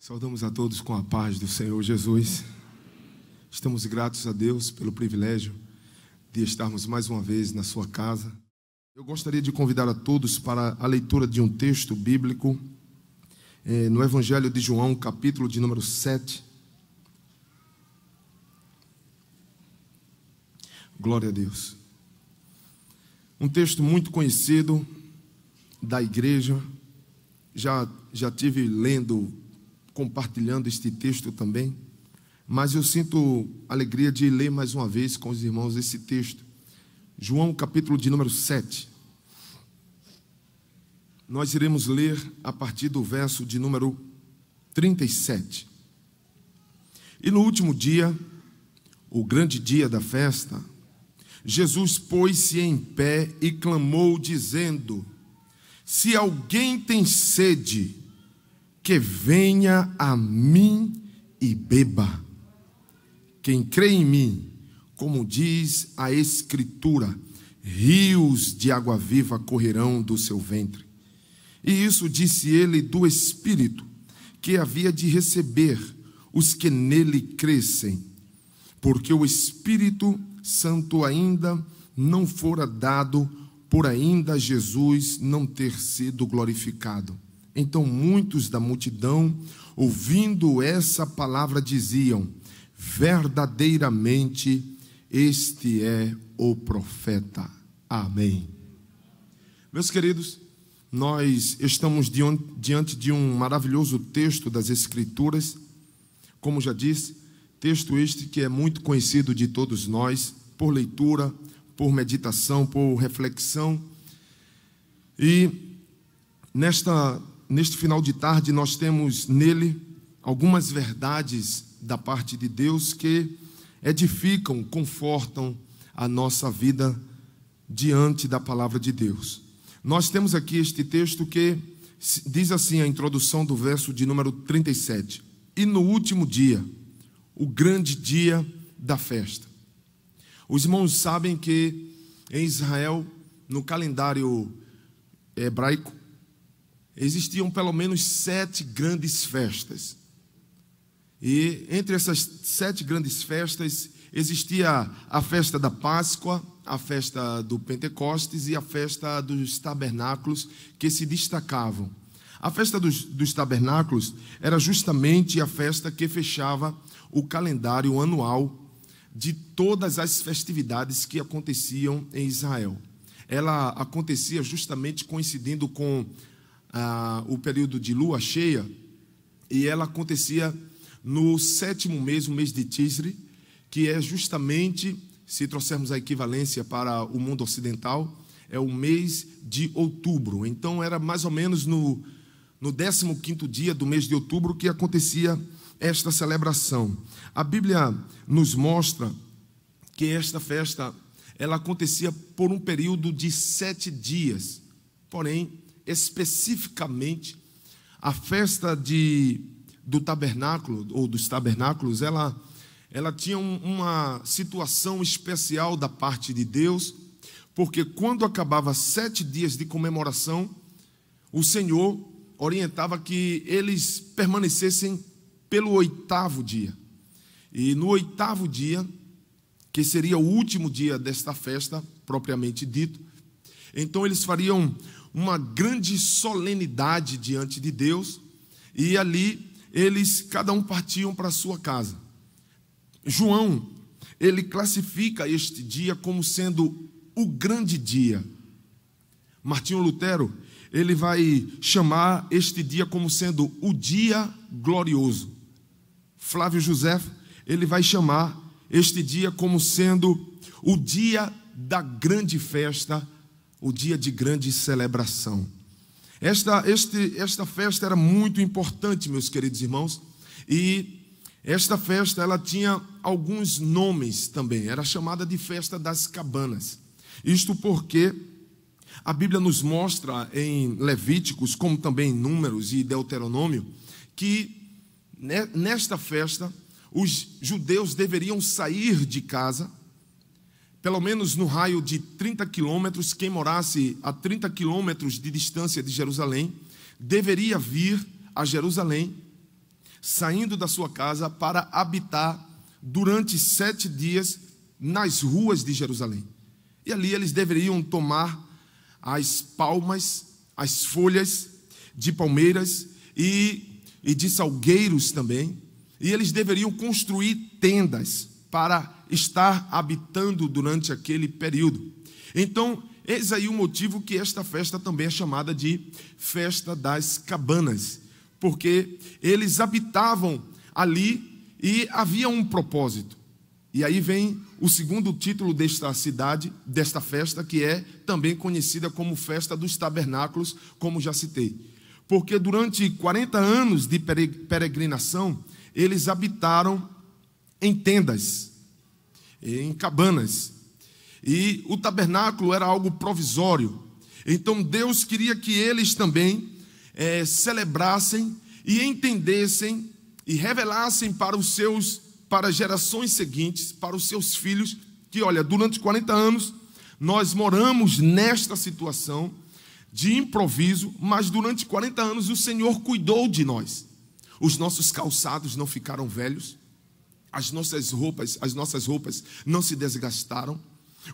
Saudamos a todos com a paz do Senhor Jesus. Estamos gratos a Deus pelo privilégio de estarmos mais uma vez na sua casa. Eu gostaria de convidar a todos para a leitura de um texto bíblico no Evangelho de João, capítulo de número 7. Glória a Deus. Um texto muito conhecido da igreja. Já tive lendo, compartilhando este texto também, mas eu sinto alegria de ler mais uma vez com os irmãos esse texto. João, capítulo de número 7. Nós iremos ler a partir do verso de número 37. E no último dia, o grande dia da festa, Jesus pôs-se em pé e clamou, dizendo: se alguém tem sede, que venha a mim e beba. Quem crê em mim, como diz a Escritura, rios de água viva correrão do seu ventre. E isso disse ele do Espírito, que havia de receber os que nele crescem, porque o Espírito Santo ainda não fora dado, por ainda Jesus não ter sido glorificado. Então muitos da multidão, ouvindo essa palavra, diziam: verdadeiramente este é o profeta. Amém. Meus queridos, nós estamos diante de um maravilhoso texto das Escrituras. Como já disse, texto este que é muito conhecido de todos nós, por leitura, por meditação, por reflexão. E neste final de tarde nós temos nele algumas verdades da parte de Deus que edificam, confortam a nossa vida diante da palavra de Deus. Nós temos aqui este texto que diz assim, a introdução do verso de número 37. E no último dia, o grande dia da festa. Os irmãos sabem que em Israel, no calendário hebraico, existiam pelo menos 7 grandes festas. E entre essas 7 grandes festas, existia a festa da Páscoa, a festa do Pentecostes e a festa dos tabernáculos, que se destacavam. A festa dos tabernáculos era justamente a festa que fechava o calendário anual de todas as festividades que aconteciam em Israel. Ela acontecia justamente coincidindo com o período de lua cheia, e ela acontecia no 7º mês, o mês de Tisri, que é justamente, se trouxermos a equivalência para o mundo ocidental, é o mês de outubro. Então era mais ou menos no 15º dia do mês de outubro que acontecia esta celebração. A Bíblia nos mostra que esta festa ela acontecia por um período de 7 dias. Porém, especificamente, a festa do tabernáculo, ou dos tabernáculos, ela tinha uma situação especial da parte de Deus, porque quando acabava 7 dias de comemoração, o Senhor orientava que eles permanecessem pelo 8º dia. E no 8º dia, que seria o último dia desta festa, propriamente dito, então eles fariam uma grande solenidade diante de Deus, e ali cada um partiam para a sua casa. João, ele classifica este dia como sendo o grande dia. Martinho Lutero, ele vai chamar este dia como sendo o dia glorioso. Flávio José, ele vai chamar este dia como sendo o dia da grande festa, o dia de grande celebração. Esta festa era muito importante, meus queridos irmãos, e esta festa ela tinha alguns nomes também. Era chamada de festa das cabanas. Isto porque a Bíblia nos mostra em Levíticos, como também em Números e Deuteronômio, que nesta festa os judeus deveriam sair de casa, pelo menos no raio de 30 quilômetros. Quem morasse a 30 quilômetros de distância de Jerusalém deveria vir a Jerusalém, saindo da sua casa para habitar durante 7 dias nas ruas de Jerusalém. E ali eles deveriam tomar as palmas, as folhas de palmeiras e de salgueiros também, e eles deveriam construir tendas para estar habitando durante aquele período. Então, eis aí o motivo que esta festa também é chamada de Festa das Cabanas, porque eles habitavam ali e havia um propósito. E aí vem o segundo título desta cidade, desta festa, que é também conhecida como Festa dos Tabernáculos, como já citei. Porque durante 40 anos de peregrinação, eles habitaram em tendas, em cabanas. E o tabernáculo era algo provisório. Então Deus queria que eles também celebrassem e entendessem e revelassem para gerações seguintes, para os seus filhos, que olha, durante 40 anos nós moramos nesta situação de improviso, mas durante 40 anos o Senhor cuidou de nós. Os nossos calçados não ficaram velhos, as nossas roupas não se desgastaram,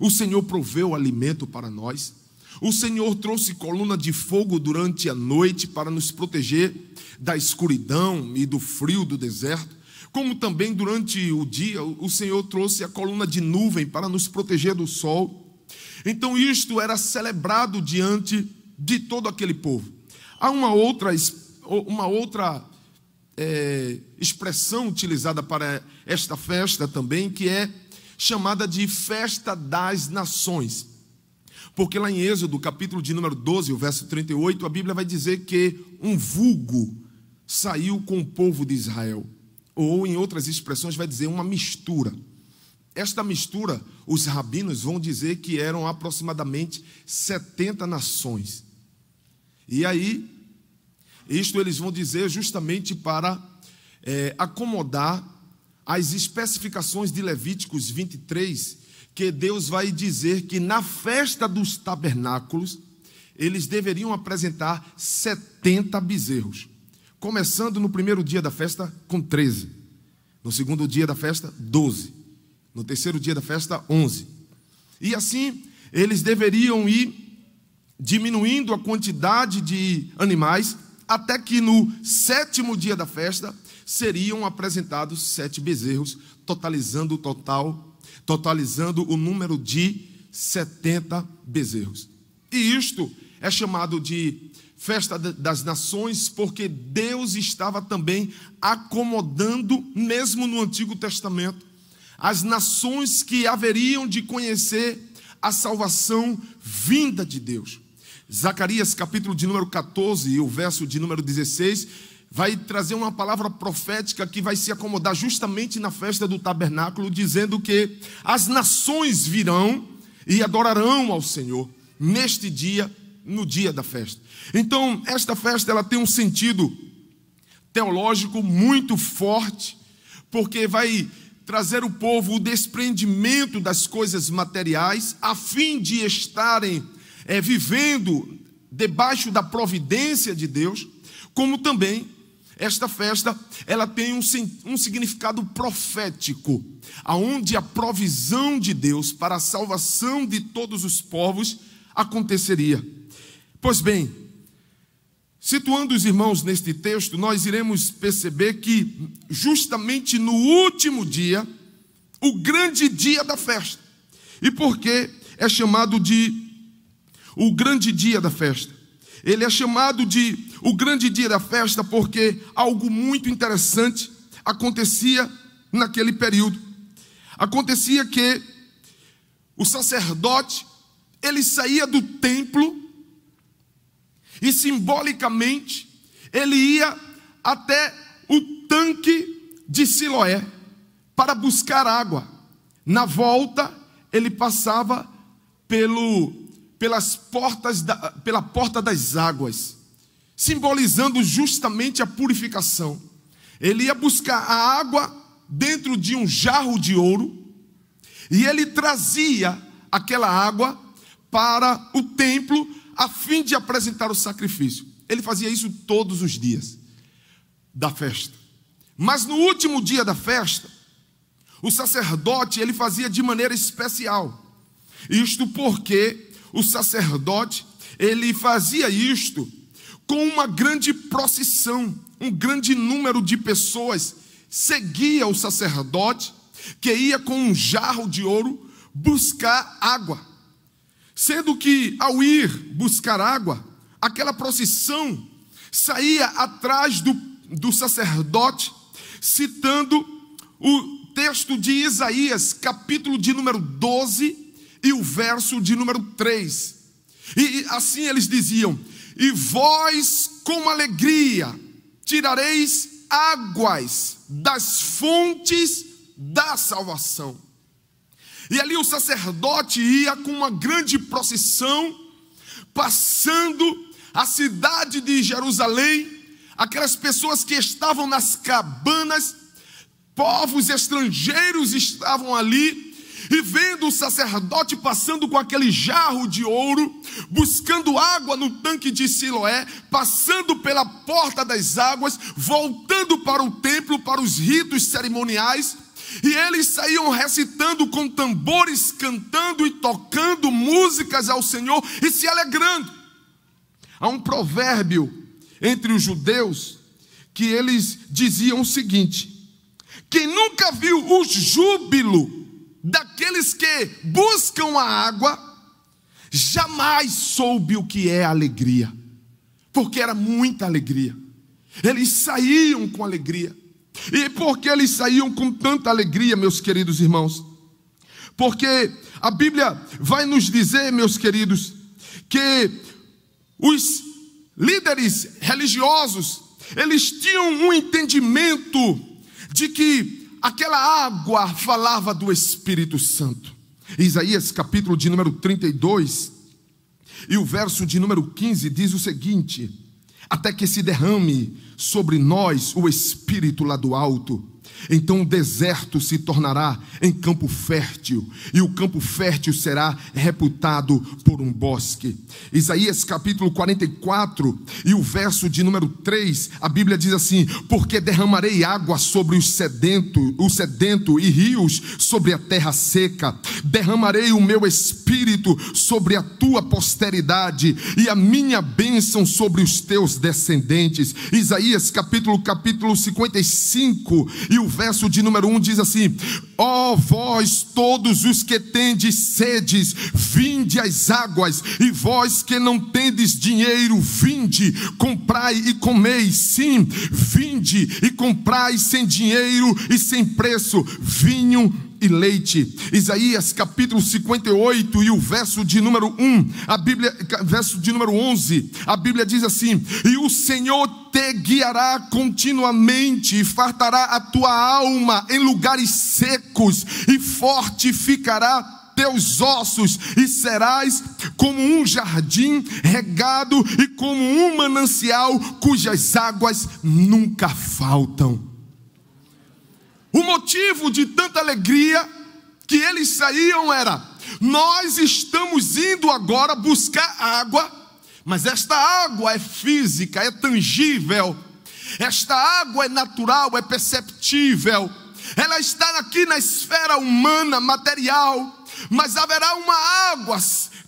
o Senhor proveu alimento para nós, o Senhor trouxe coluna de fogo durante a noite para nos proteger da escuridão e do frio do deserto, como também durante o dia o Senhor trouxe a coluna de nuvem para nos proteger do sol. Então isto era celebrado diante de todo aquele povo. Há uma outra expressão utilizada para esta festa também, que é chamada de Festa das Nações. Porque lá em Êxodo, capítulo de número 12, o verso 38, a Bíblia vai dizer que um vulgo saiu com o povo de Israel. Ou, em outras expressões, vai dizer uma mistura. Esta mistura, os rabinos vão dizer que eram aproximadamente 70 nações. E aí, isto eles vão dizer justamente para acomodar as especificações de Levíticos 23, que Deus vai dizer que na festa dos tabernáculos, eles deveriam apresentar 70 bezerros. Começando no primeiro dia da festa com 13, no segundo dia da festa 12, no terceiro dia da festa 11. E assim eles deveriam ir diminuindo a quantidade de animais, até que no 7º dia da festa seriam apresentados 7 bezerros, totalizando o número de 70 bezerros. E isto é chamado de Festa das Nações, porque Deus estava também acomodando, mesmo no Antigo Testamento, as nações que haveriam de conhecer a salvação vinda de Deus. Zacarias, capítulo de número 14 e o verso de número 16, vai trazer uma palavra profética que vai se acomodar justamente na festa do tabernáculo, dizendo que as nações virão e adorarão ao Senhor neste dia, no dia da festa. Então, esta festa ela tem um sentido teológico muito forte, porque vai trazer o povo o desprendimento das coisas materiais, a fim de estarem vivendo debaixo da providência de Deus, como também esta festa ela tem um significado profético, aonde a provisão de Deus para a salvação de todos os povos aconteceria. Pois bem, situando os irmãos neste texto, nós iremos perceber que justamente no último dia, o grande dia da festa. E por que é chamado de o grande dia da festa? Ele é chamado de o grande dia da festa porque algo muito interessante acontecia naquele período. Acontecia que o sacerdote, ele saía do templo e simbolicamente ele ia até o tanque de Siloé para buscar água. Na volta, ele passava pela porta das águas, simbolizando justamente a purificação. Ele ia buscar a água dentro de um jarro de ouro e ele trazia aquela água para o templo a fim de apresentar o sacrifício. Ele fazia isso todos os dias da festa. Mas no último dia da festa, o sacerdote ele fazia de maneira especial. Isto porque o sacerdote ele fazia isto com uma grande procissão. Um grande número de pessoas seguia o sacerdote, que ia com um jarro de ouro buscar água. Sendo que ao ir buscar água, aquela procissão saía atrás do sacerdote, citando o texto de Isaías, capítulo de número 12 e o verso de número 3. E assim eles diziam: e vós com alegria tirareis águas das fontes da salvação. E ali o sacerdote ia com uma grande procissão, passando a cidade de Jerusalém, aquelas pessoas que estavam nas cabanas, povos estrangeiros estavam ali, e vendo o sacerdote passando com aquele jarro de ouro, buscando água no tanque de Siloé, passando pela porta das águas, voltando para o templo, para os ritos cerimoniais, e eles saíam recitando com tambores, cantando e tocando músicas ao Senhor e se alegrando. Há um provérbio entre os judeus que eles diziam o seguinte: quem nunca viu o júbilo daqueles que buscam a água, jamais soube o que é alegria. Porque era muita alegria. Eles saíam com alegria. E por que eles saíam com tanta alegria, meus queridos irmãos? Porque a Bíblia vai nos dizer, meus queridos, que os líderes religiosos, eles tinham um entendimento de que aquela água falava do Espírito Santo. Isaías capítulo de número 32 e o verso de número 15 diz o seguinte: até que se derrame sobre nós o Espírito lá do alto, então o deserto se tornará em campo fértil, e o campo fértil será reputado por um bosque. Isaías capítulo 44 e o verso de número 3, a Bíblia diz assim: porque derramarei água sobre o sedento e rios sobre a terra seca, derramarei o meu espírito sobre a tua posteridade e a minha bênção sobre os teus descendentes. Isaías capítulo 55 e o verso de número 1 diz assim: ó vós todos os que tendes sedes, vinde às águas, e vós que não tendes dinheiro, vinde, comprai e comei. Sim, vinde e comprai sem dinheiro e sem preço vinho e leite. Isaías capítulo 58 e o verso de número 1, verso de número 11, a Bíblia diz assim: e o Senhor te guiará continuamente e fartará a tua alma em lugares secos e fortificará teus ossos, e serás como um jardim regado e como um manancial cujas águas nunca faltam. O motivo de tanta alegria que eles saíam era: nós estamos indo agora buscar água, mas esta água é física, é tangível, esta água é natural, é perceptível, ela está aqui na esfera humana, material, mas haverá uma água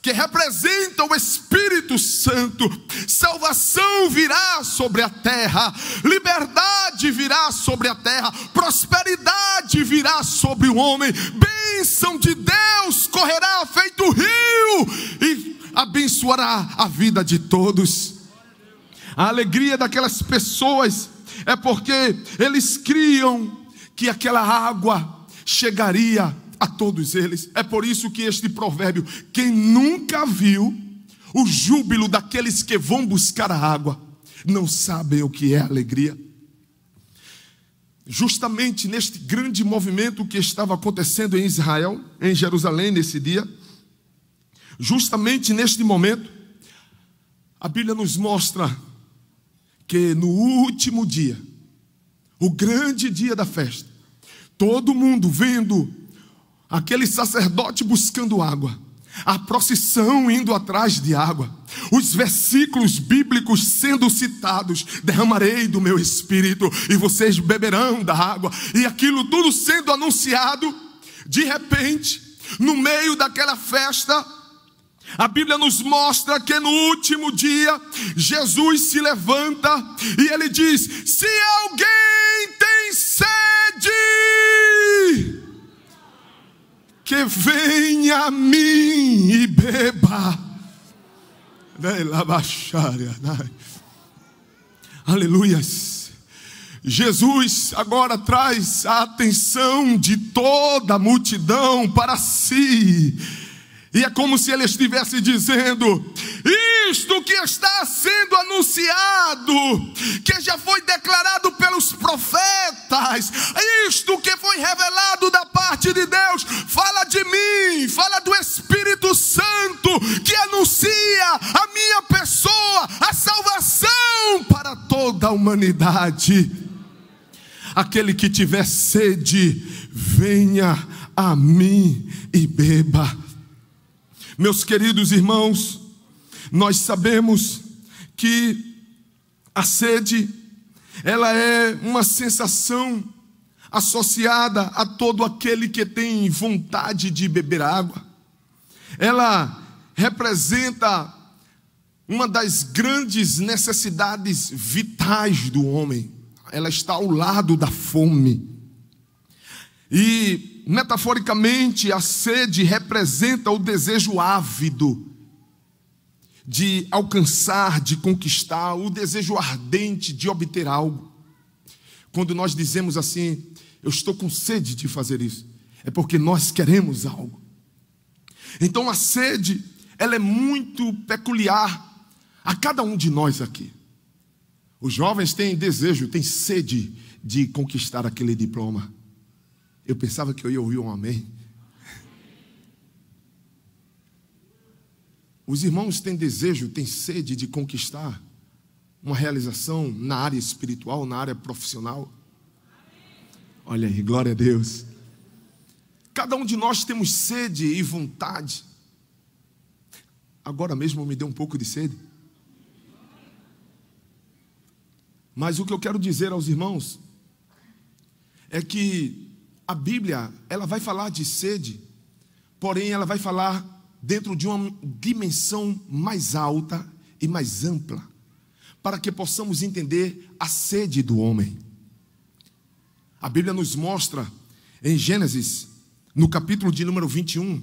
que representa o Espírito Santo. Salvação virá sobre a terra, liberdade virá sobre a terra, prosperidade virá sobre o homem, bênção de Deus correrá feito rio e abençoará a vida de todos. A alegria daquelas pessoas é porque eles criam que aquela água chegaria a todos eles. É por isso que este provérbio: quem nunca viu o júbilo daqueles que vão buscar a água, não sabem o que é alegria. Justamente neste grande movimento que estava acontecendo em Israel, em Jerusalém nesse dia, justamente neste momento, a Bíblia nos mostra que no último dia, o grande dia da festa, todo mundo vendo aquele sacerdote buscando água, a procissão indo atrás de água, os versículos bíblicos sendo citados: derramarei do meu espírito e vocês beberão da água, e aquilo tudo sendo anunciado. De repente, no meio daquela festa, a Bíblia nos mostra que no último dia, Jesus se levanta e ele diz: se alguém tem sede, que venha a mim e beba. Aleluias. Jesus agora traz a atenção de toda a multidão para si. E é como se ele estivesse dizendo: isto que está sendo anunciado, que já foi declarado pelos profetas, isto que foi revelado da parte de Deus, fala de mim, fala do Espírito Santo, que anuncia a minha pessoa, a salvação para toda a humanidade. Aquele que tiver sede, venha a mim e beba. Meus queridos irmãos, nós sabemos que a sede, ela é uma sensação associada a todo aquele que tem vontade de beber água. Ela representa uma das grandes necessidades vitais do homem. Ela está ao lado da fome. E, metaforicamente, a sede representa o desejo ávido de alcançar, de conquistar, o desejo ardente de obter algo. Quando nós dizemos assim: eu estou com sede de fazer isso, é porque nós queremos algo. Então a sede, ela é muito peculiar a cada um de nós aqui. Os jovens têm desejo, têm sede de conquistar aquele diploma. Eu pensava que eu ia ouvir um amém. Os irmãos têm desejo, têm sede de conquistar uma realização na área espiritual, na área profissional. Olha aí, glória a Deus. Cada um de nós temos sede e vontade. Agora mesmo me deu um pouco de sede. Mas o que eu quero dizer aos irmãos é que a Bíblia, ela vai falar de sede, porém ela vai falar dentro de uma dimensão mais alta e mais ampla, para que possamos entender a sede do homem. A Bíblia nos mostra em Gênesis, no capítulo de número 21,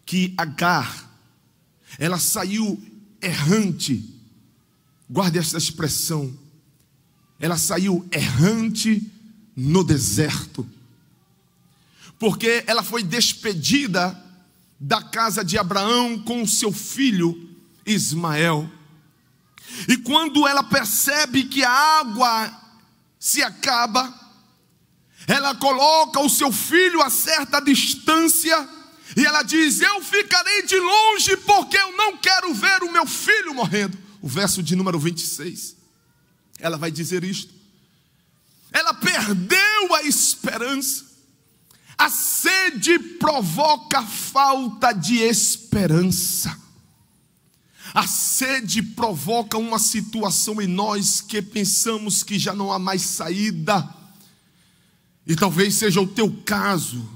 que Agar, ela saiu errante. Guarde essa expressão. Ela saiu errante no deserto, porque ela foi despedida da casa de Abraão com o seu filho Ismael. E quando ela percebe que a água se acaba, ela coloca o seu filho a certa distância e ela diz: eu ficarei de longe porque eu não quero ver o meu filho morrendo. O verso de número 26. Ela vai dizer isto. Ela perdeu a esperança. A sede provoca falta de esperança. A sede provoca uma situação em nós que pensamos que já não há mais saída. E talvez seja o teu caso.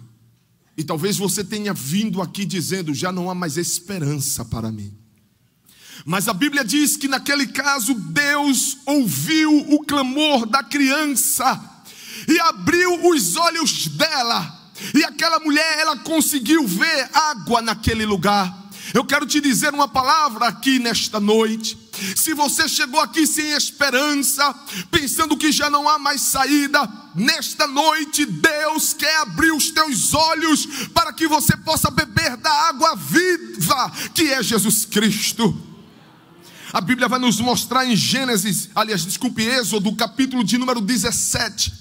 E talvez você tenha vindo aqui dizendo: já não há mais esperança para mim. Mas a Bíblia diz que naquele caso Deus ouviu o clamor da criança e abriu os olhos dela. E aquela mulher, ela conseguiu ver água naquele lugar. Eu quero te dizer uma palavra aqui nesta noite. Se você chegou aqui sem esperança, pensando que já não há mais saída, nesta noite Deus quer abrir os teus olhos para que você possa beber da água viva que é Jesus Cristo. A Bíblia vai nos mostrar em Êxodo, capítulo de número 17,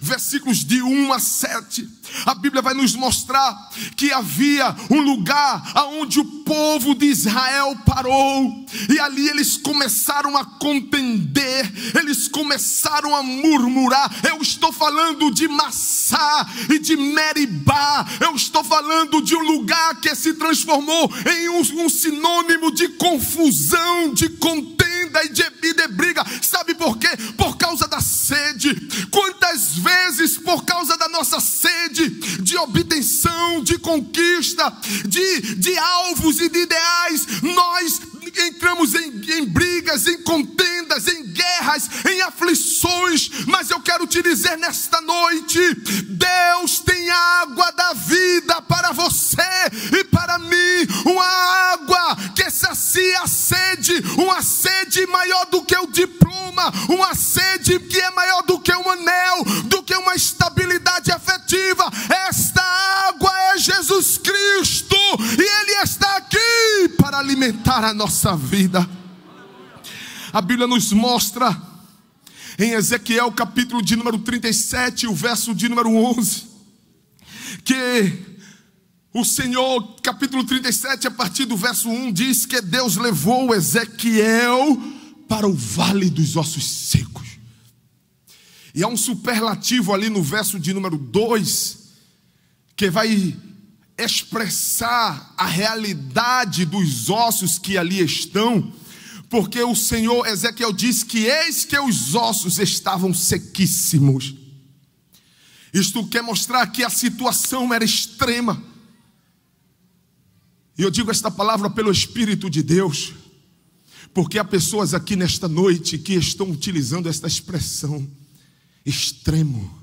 versículos de 1 a 7, a Bíblia vai nos mostrar que havia um lugar onde o povo de Israel parou, e ali eles começaram a contender, eles começaram a murmurar. Eu estou falando de Massá e de Meribá, eu estou falando de um lugar que se transformou em um sinônimo de confusão, de contenda e de briga. Sabe por quê? Por causa da sede. Quantas vezes, por causa da nossa sede de obtenção, de conquista, de alvos e de ideais, nós entramos em brigas, em contendas, em guerras, em aflições. Mas eu quero te dizer nesta noite: Deus tem água da vida para você e para mim, uma água que sacia a sede, uma sede maior do que o diploma, uma sede que é maior do que um anel, do que uma estabilidade afetiva. Esta água é Jesus Cristo, e Ele está aqui para alimentar a nossa vida. A Bíblia nos mostra em Ezequiel capítulo de número 37, o verso de número 11, que o Senhor, capítulo 37, a partir do verso 1, diz que Deus levou Ezequiel para o vale dos ossos secos. E há um superlativo ali no verso de número 2, que vai expressar a realidade dos ossos que ali estão, porque o Senhor, Ezequiel diz que eis que os ossos estavam sequíssimos. Isto quer mostrar que a situação era extrema. E eu digo esta palavra pelo Espírito de Deus, porque há pessoas aqui nesta noite que estão utilizando esta expressão: extremo.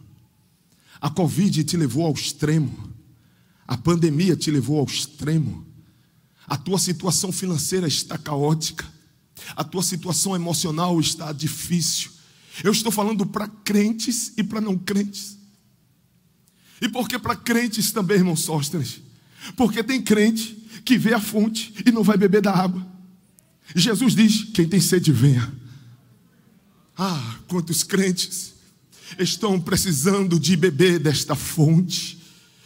A Covid te levou ao extremo. A pandemia te levou ao extremo. A tua situação financeira está caótica. A tua situação emocional está difícil. Eu estou falando para crentes e para não crentes. E por que para crentes também, irmão Sóstenes? Porque tem crente que vê a fonte e não vai beber da água. Jesus diz: quem tem sede, venha. Ah, quantos crentes estão precisando de beber desta fonte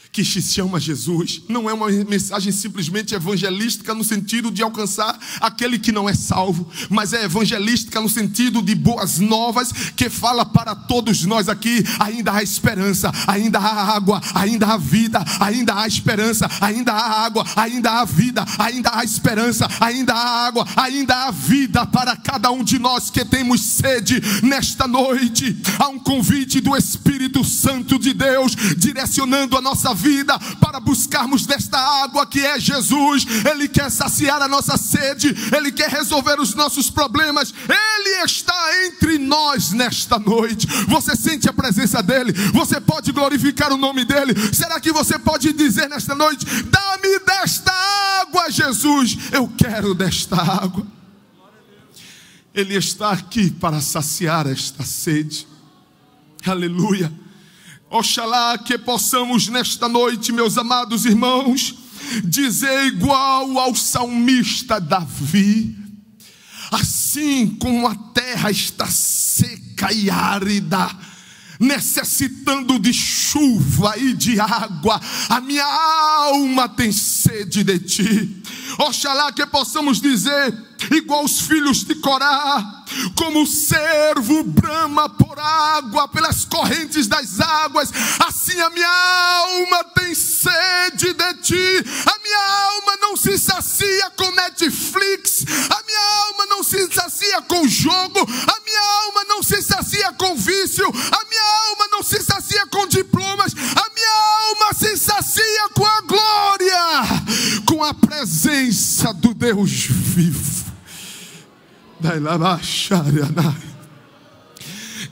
que se chama Jesus. Não é uma mensagem simplesmente evangelística no sentido de alcançar aquele que não é salvo, mas é evangelística no sentido de boas novas, que fala para todos nós aqui: ainda há esperança, ainda há água, ainda há vida, ainda há esperança, ainda há água, ainda há vida, ainda há esperança, ainda há água, ainda há vida para cada um de nós que temos sede. Nesta noite há um convite do Espírito Santo de Deus direcionando a nossa vida para buscarmos desta água que é Jesus. Ele quer saciar a nossa sede, Ele quer resolver os nossos problemas. Ele está entre nós nesta noite. Você sente a presença dEle? Você pode glorificar o nome dEle? Será que você pode dizer nesta noite: dá-me desta água, Jesus, eu quero desta água? Ele está aqui para saciar esta sede. Aleluia. Oxalá que possamos nesta noite, meus amados irmãos, dizer igual ao salmista Davi: assim como a terra está seca e árida, necessitando de chuva e de água, a minha alma tem sede de ti. Oxalá que possamos dizer igual os filhos de Corá: como o servo brama por água, pelas correntes das águas, assim a minha alma tem sede de ti. A minha alma não se sacia com Netflix, a minha alma não se sacia com jogo, a minha alma não se sacia com vício, a minha alma não se sacia com diplomas, a minha alma se sacia com a glória, com a presença do Deus vivo.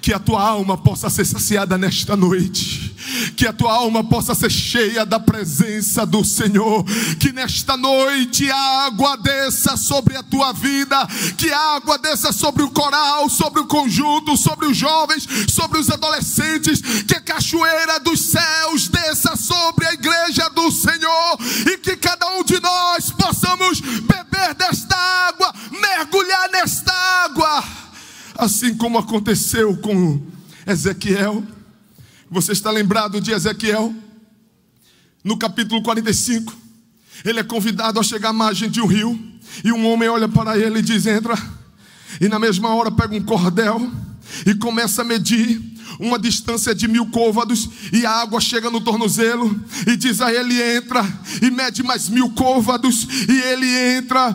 Que a tua alma possa ser saciada nesta noite, que a tua alma possa ser cheia da presença do Senhor, que nesta noite a água desça sobre a tua vida, que a água desça sobre o coral, sobre o conjunto, sobre os jovens, sobre os adolescentes, que a cachoeira dos céus desça sobre a igreja do Senhor, e que cada um de nós possamos beber desta água, mergulhar nesta água, assim como aconteceu com Ezequiel, Você está lembrado de Ezequiel? No capítulo 45, ele é convidado a chegar à margem de um rio, e um homem olha para ele e diz: entra. E na mesma hora pega um cordel e começa a medir uma distância de 1000 côvados, e a água chega no tornozelo, e diz a ele: entra, e mede mais 1000 côvados, e ele entra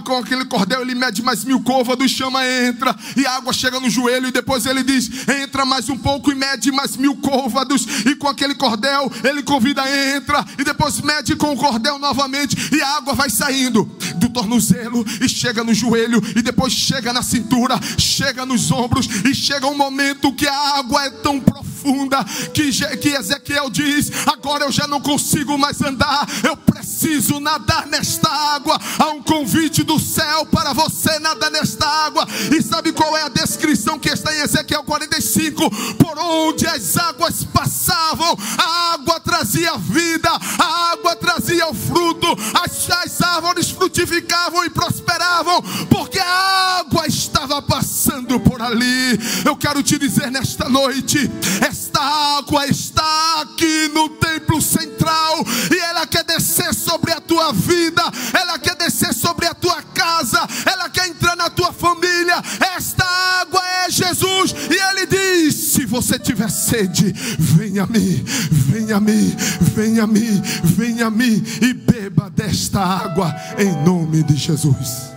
com aquele cordel, ele mede mais 1000 côvados, chama, entra, e a água chega no joelho, e depois ele diz: entra mais um pouco e mede mais 1000 côvados, e com aquele cordel ele convida, entra, e depois mede com o cordel novamente, e a água vai saindo do tornozelo, e chega no joelho, e depois chega na cintura, chega nos ombros, e chega um momento que a água é tão profunda que Ezequiel diz: agora eu já não consigo mais andar, eu preciso nadar nesta água. Há um convite do céu para você nadar nesta água. E sabe qual é a descrição que está em Ezequiel 45? Por onde as águas passavam, a água trazia vida, a água trazia o fruto, as árvores frutificavam e prosperavam, porque a água estava passando por ali. Eu quero te dizer nesta noite, esta água está aqui no templo central, e ela quer descer sobre a tua vida, ela quer descer sobre a tua casa, ela quer entrar na tua família. Esta água é Jesus, e ele diz: se você tiver sede, venha a mim, venha a mim, venha a mim, venha a mim, e beba desta água em nome de Jesus.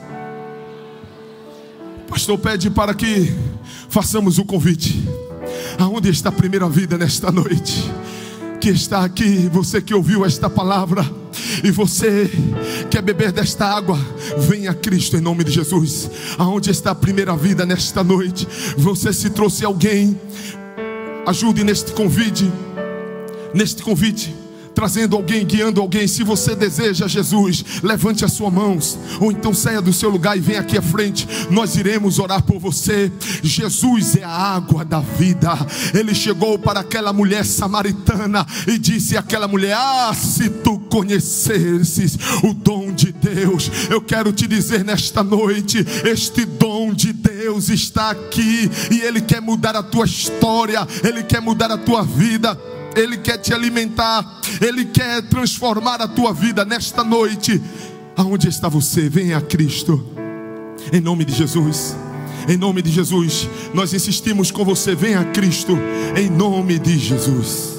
O pastor pede para que façamos o convite. Aonde está a primeira vida nesta noite? Que está aqui, você que ouviu esta palavra, e você quer beber desta água, venha a Cristo em nome de Jesus. Aonde está a primeira vida nesta noite? Você, se trouxe alguém, ajude neste convite, trazendo alguém, guiando alguém. Se você deseja Jesus, levante as suas mãos, ou então saia do seu lugar e venha aqui à frente. Nós iremos orar por você. Jesus é a água da vida. Ele chegou para aquela mulher samaritana e disse àquela mulher: ah, se tu conhecesses o dom de Deus. Eu quero te dizer nesta noite, este dom de Deus está aqui, e Ele quer mudar a tua história, Ele quer mudar a tua vida, Ele quer te alimentar, Ele quer transformar a tua vida nesta noite. Aonde está você? Venha a Cristo em nome de Jesus. Em nome de Jesus, nós insistimos com você. Venha a Cristo em nome de Jesus.